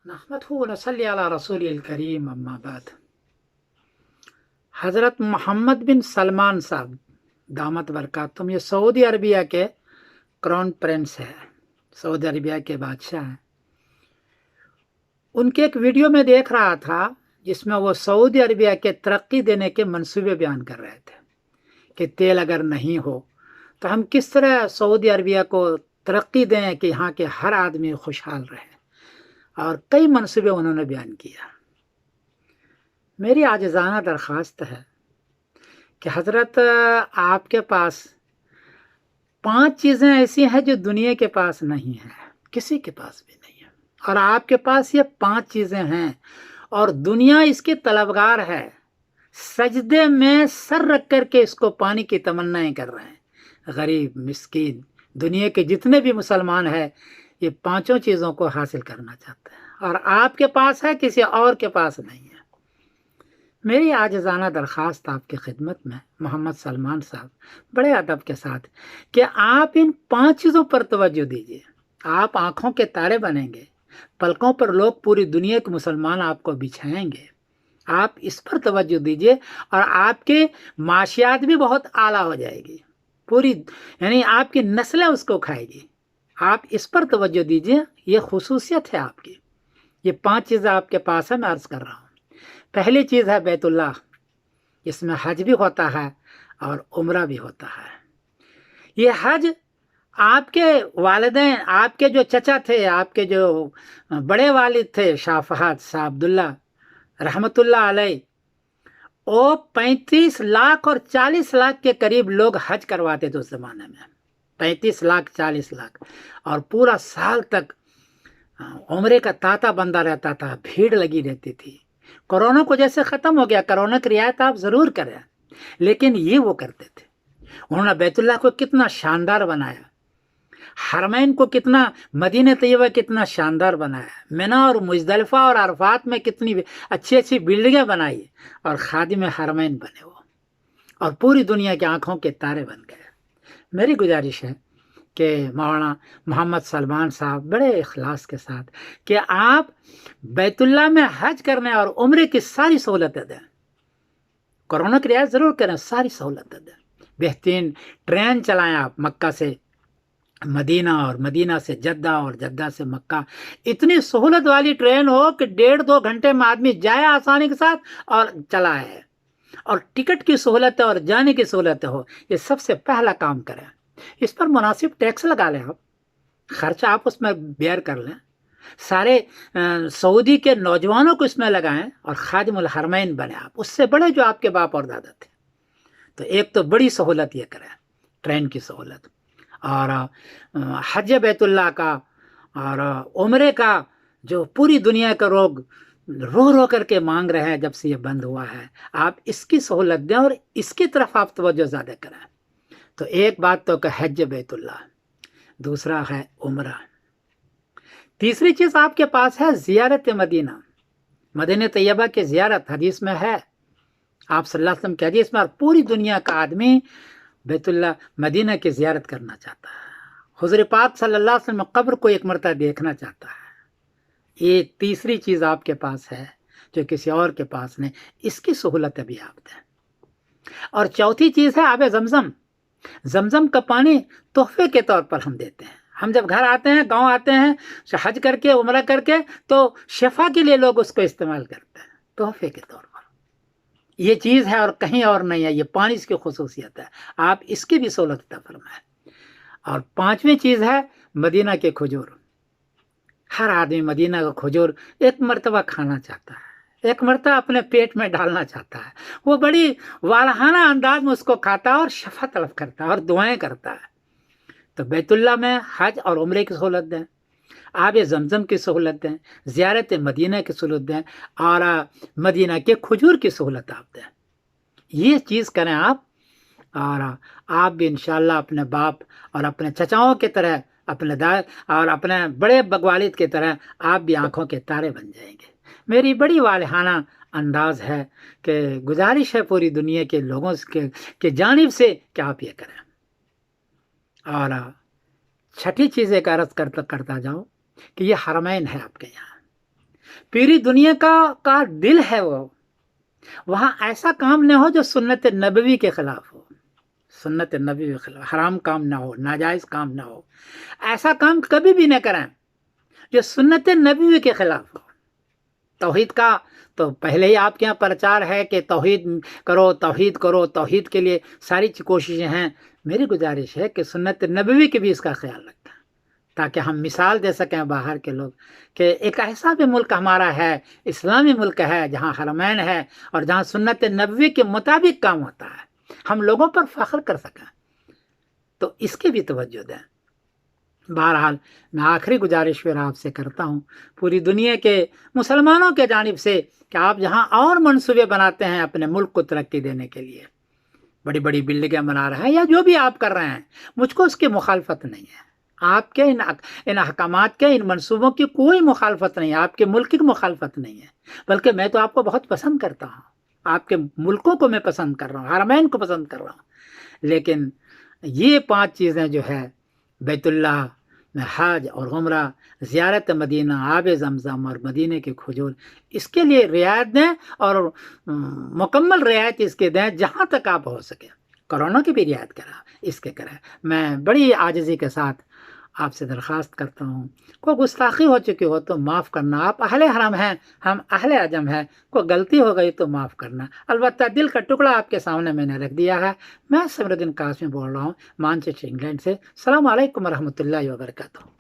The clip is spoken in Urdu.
نحمدہ و نصلی علی رسول الکریم اما بعد۔ حضرت محمد بن سلمان صاحب دامت برکاتہم، یہ سعودی عربیہ کے کراؤن پرنس ہے، سعودی عربیہ کے بادشاہ ہیں۔ ان کے ایک ویڈیو میں دیکھ رہا تھا جس میں وہ سعودی عربیہ کے ترقی دینے کے منصوبے بیان کر رہے تھے کہ تیل اگر نہیں ہو تو ہم کس طرح سعودی عربیہ کو ترقی دیں کہ یہاں کے ہر آدمی خوشحال رہے، اور کئی منصوبے انہوں نے بیان کیا۔ میری عاجزانہ درخواست ہے کہ حضرت آپ کے پاس 5 چیزیں ایسی ہیں جو دنیا کے پاس نہیں ہیں، کسی کے پاس بھی نہیں ہے، اور آپ کے پاس یہ 5 چیزیں ہیں اور دنیا اس کی طلبگار ہے، سجدے میں سر رکھ کر کے اس کو پانے کی تمنائیں کر رہے ہیں۔ غریب، مسکین، دنیا کے جتنے بھی مسلمان ہیں یہ 5 چیزوں کو حاصل کرنا چاہتے ہیں، اور آپ کے پاس ہے، کسی اور کے پاس نہیں ہے۔ میری عاجزانہ درخواست آپ کی خدمت میں محمد سلمان صاحب بڑے ادب کے ساتھ کہ آپ ان 5 چیزوں پر توجہ دیجیے۔ آپ آنکھوں کے تارے بنیں گے، پلکوں پر لوگ پوری دنیا کے مسلمان آپ کو بچھائیں گے۔ آپ اس پر توجہ دیجیے اور آپ کے معاشیات بھی بہت اعلیٰ ہو جائے گی، پوری یعنی آپ کی نسلیں اس کو کھائے گی۔ آپ اس پر توجہ دیجیے، یہ خصوصیت ہے آپ کی۔ یہ 5 چیزیں آپ کے پاس ہے، میں عرض کر رہا ہوں۔ پہلی چیز ہے بیت اللہ، اس میں حج بھی ہوتا ہے اور عمرہ بھی ہوتا ہے۔ یہ حج آپ کے والدین، آپ کے جو چچا تھے، آپ کے جو بڑے والد تھے شاہ فہد، شاہ عبداللہ رحمۃ اللہ علیہ، وہ 35 لاکھ اور 40 لاکھ کے قریب لوگ حج کرواتے تھے اس زمانے میں، 35 لاکھ 40 لاکھ، اور پورا سال تک عمرے کا تانتا بندہ رہتا تھا، بھیڑ لگی رہتی تھی۔ کرونا کو جیسے ختم ہو گیا، کرونا کی رعایت آپ ضرور کریں، لیکن یہ وہ کرتے تھے۔ انہوں نے بیت اللہ کو کتنا شاندار بنایا، حرمین کو کتنا، مدینہ طیبہ کتنا شاندار بنایا، منا اور مزدلفہ اور عرفات میں کتنی اچھی اچھی بلڈنگیں بنائی، اور خادم حرمین بنے وہ، اور پوری دنیا کی آنکھوں کے تارے بن گئے۔ میری گزارش ہے کہ مولانا محمد سلمان صاحب بڑے اخلاص کے ساتھ کہ آپ بیت اللہ میں حج کرنے اور عمرے کی ساری سہولتیں دیں، کرونا کی رعایت ضرور کریں، ساری سہولتیں دیں، بہترین ٹرین چلائیں آپ مکہ سے مدینہ اور مدینہ سے جدہ اور جدہ سے مکہ، اتنی سہولت والی ٹرین ہو کہ 1.5-2 گھنٹے میں آدمی جائے آسانی کے ساتھ اور چلا ہے، اور ٹکٹ کی سہولت اور جانے کی سہولت ہو۔ یہ سب سے پہلا کام کریں، اس پر مناسب ٹیکس لگا لیں، آپ خرچہ آپ اس میں بیئر کر لیں، سارے سعودی کے نوجوانوں کو اس میں لگائیں اور خادم الحرمین بنے آپ، اس سے بڑے جو آپ کے باپ اور دادا تھے۔ تو ایک تو بڑی سہولت یہ کریں، ٹرین کی سہولت، اور حج بیت اللہ کا اور عمرے کا جو پوری دنیا کے لوگ رو رو کر کے مانگ رہے ہیں جب سے یہ بند ہوا ہے، آپ اس کی سہولت دیں اور اس کی طرف آپ توجہ زیادہ کریں۔ تو ایک بات تو کہ حج بیت اللہ، دوسرا ہے عمرہ، تیسری چیز آپ کے پاس ہے زیارت مدینہ، مدینہ طیبہ کی زیارت، حدیث میں ہے، آپ صلی اللہ علیہ وسلم کی حدیث میں، اور پوری دنیا کا آدمی بیت اللہ مدینہ کی زیارت کرنا چاہتا ہے، حضور پاک صلی اللہ علیہ وسلم قبر کو ایک مرتبہ دیکھنا چاہتا ہے۔ یہ تیسری چیز آپ کے پاس ہے جو کسی اور کے پاس نہیں، اس کی سہولت بھی آپ دیں۔ اور چوتھی چیز ہے آب زمزم، زمزم کا پانی تحفے کے طور پر ہم دیتے ہیں۔ ہم جب گھر آتے ہیں، گاؤں آتے ہیں حج کر کے، عمرہ کر کے، تو شفا کے لیے لوگ اس کو استعمال کرتے ہیں تحفے کے طور پر۔ یہ چیز ہے اور کہیں اور نہیں ہے، یہ پانی اس کی خصوصیت ہے، آپ اس کی بھی سہولت عطا فرمائیں۔ اور 5ویں چیز ہے مدینہ کے کھجور، ہر آدمی مدینہ کا کھجور ایک مرتبہ کھانا چاہتا ہے، ایک مرتبہ اپنے پیٹ میں ڈالنا چاہتا ہے، وہ بڑی والہانہ انداز میں اس کو کھاتا ہے اور شفا طلب کرتا ہے اور دعائیں کرتا ہے۔ تو بیت اللہ میں حج اور عمرے کی سہولت دیں، آب زمزم کی سہولت دیں، زیارت مدینہ کی سہولت دیں، اور مدینہ کے کھجور کی سہولت آپ دیں۔ یہ چیز کریں آپ، اور آپ بھی انشاءاللہ اپنے باپ اور اپنے چچاؤں کی طرح، اپنے داد اور اپنے بڑے والد کی طرح آپ بھی آنکھوں کے تارے بن جائیں گے۔ میری بڑی والہانہ انداز ہے کہ گزارش ہے پوری دنیا کے لوگوں کے جانب سے کہ آپ یہ کریں۔ اور چھٹی چیز ایک عرض کرتا جاؤں کہ یہ حرمین ہے آپ کے یہاں، پوری دنیا کا دل ہے وہ، وہاں ایسا کام نہ ہو جو سنت نبوی کے خلاف ہو، سنت نبوی کے خلاف حرام کام نہ ہو، ناجائز کام نہ ہو، ایسا کام کبھی بھی نہ کریں جو سنت نبوی کے خلاف ہو۔ توحید کا تو پہلے ہی آپ کے یہاں پرچار ہے کہ توحید کرو، توحید کرو، توحید کے لیے ساری کوششیں ہیں۔ میری گزارش ہے کہ سنت نبوی کے بھی اس کا خیال رکھیں، تاکہ ہم مثال دے سکیں باہر کے لوگ کہ ایک ایسا بھی ملک ہمارا ہے، اسلامی ملک ہے، جہاں حرمین ہے اور جہاں سنت نبوی کے مطابق کام ہوتا ہے، ہم لوگوں پر فخر کر سکیں۔ تو اس کی بھی توجہ دیں۔ بہرحال میں آخری گزارش پھر آپ سے کرتا ہوں پوری دنیا کے مسلمانوں کے جانب سے کہ آپ جہاں اور منصوبے بناتے ہیں اپنے ملک کو ترقی دینے کے لیے، بڑی بڑی بلڈنگیں بنا رہے ہیں یا جو بھی آپ کر رہے ہیں، مجھ کو اس کی مخالفت نہیں ہے، آپ کے ان احکامات کے، ان منصوبوں کی کوئی مخالفت نہیں ہے، آپ کے ملک کی مخالفت نہیں ہے، بلکہ میں تو آپ کو بہت پسند کرتا ہوں، آپ کے ملکوں کو میں پسند کر رہا ہوں، حرمین کو پسند کر رہا ہوں، لیکن یہ 5 چیزیں جو ہے، بیت اللہ میں حج اور عمرہ، زیارت مدینہ، آب زمزم اور مدینہ کے کھجور، اس کے لیے رعایت دیں اور مکمل رعایت اس کے دیں جہاں تک آپ ہو سکے۔ کرونا کی بھی رعایت کرا، اس کے کریں۔ میں بڑی عاجزی کے ساتھ آپ سے درخواست کرتا ہوں، کوئی گستاخی ہو چکی ہو تو معاف کرنا، آپ اہل حرم ہیں، ہم اہل عجم ہیں، کوئی غلطی ہو گئی تو معاف کرنا۔ البتہ دل کا ٹکڑا آپ کے سامنے میں نے رکھ دیا ہے۔ میں سمر الدین قاسمی بول رہا ہوں مانچسٹر انگلینڈ سے۔ السلام علیکم ورحمۃ اللہ وبرکاتہ۔